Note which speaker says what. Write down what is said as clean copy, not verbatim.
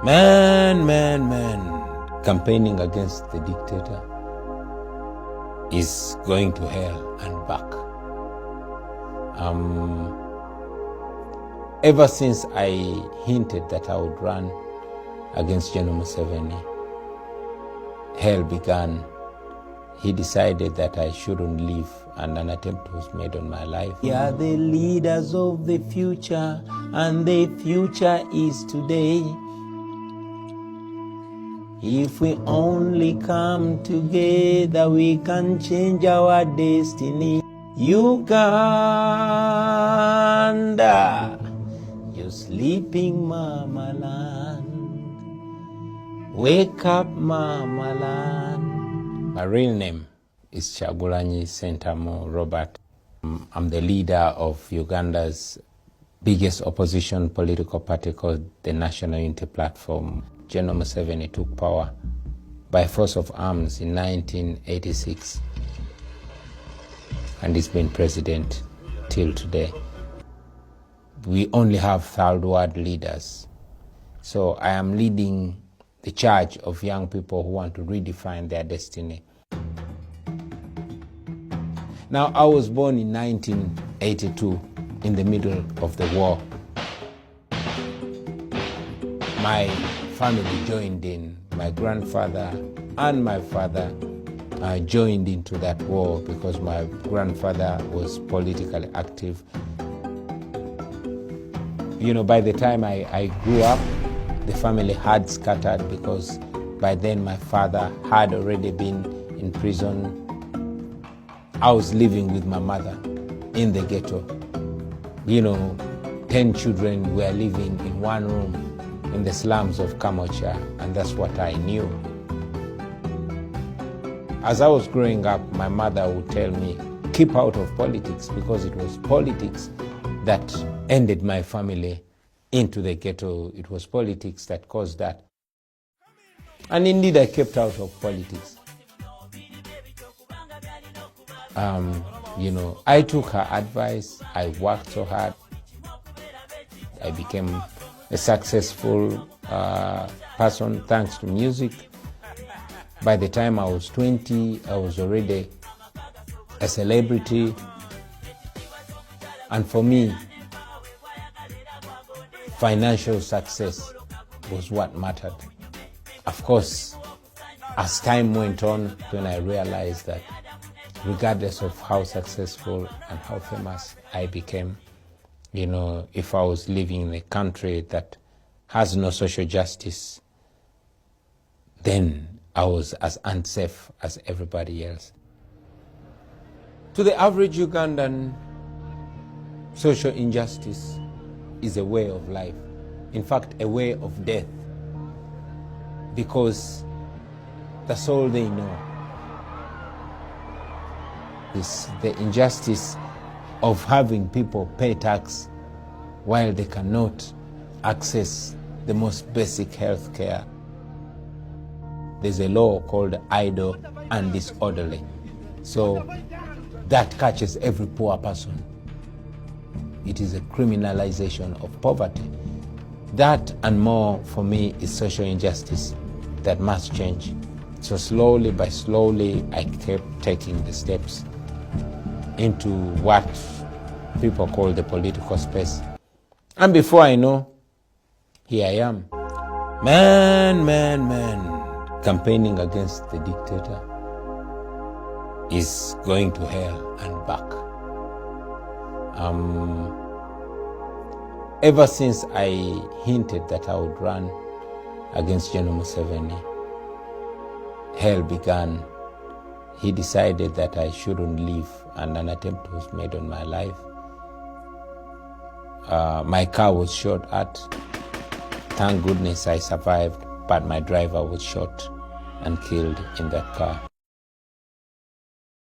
Speaker 1: Man. Campaigning against the dictator is going to hell and back. Ever since I hinted that I would run against General Museveni, hell began. He decided that I shouldn't live, and an attempt was made on my life. We are the leaders of the future, and the future is today. If we only come together, we can change our destiny. Uganda, you sleeping mama land. Wake up mama land. My real name is Kyagulanyi Ssentamu Robert. I'm the leader of Uganda's biggest opposition political party called the National Unity Platform. General Museveni took power by force of arms in 1986, and he's been president till today. We only have third world leaders. So I am leading the charge of young people who want to redefine their destiny. Now, I was born in 1982 in the middle of the war. My family joined in. My grandfather and my father joined into that war because my grandfather was politically active. You know, by the time I grew up, the family had scattered because by then my father had already been in prison. I was living with my mother in the ghetto. You know, 10 children were living in one room in the slums of Kamocha, and that's what I knew. As I was growing up, my mother would tell me, keep out of politics, because it was politics that ended my family into the ghetto. It was politics that caused that. And indeed, I kept out of politics. You know, I took her advice. I worked so hard. I became a successful person thanks to music. By the time I was 20, I was already a celebrity. And for me, financial success was what mattered. Of course, as time went on, when I realized that regardless of how successful and how famous I became, you know, if I was living in a country that has no social justice, then I was as unsafe as everybody else. To the average Ugandan, social injustice is a way of life. In fact, a way of death, because that's all they know. It's the injustice of having people pay tax while they cannot access the most basic health care. There's a law called idle and disorderly. So that catches every poor person. It is a criminalization of poverty. That and more for me is social injustice that must change. So slowly by slowly, I kept taking the steps into what people call the political space. And before I know, here I am. Man. Campaigning against the dictator is going to hell and back. Ever since I hinted that I would run against General Museveni, hell began. He decided that I shouldn't live, and an attempt was made on my life. My car was shot at. Thank goodness I survived, but my driver was shot and killed in that car.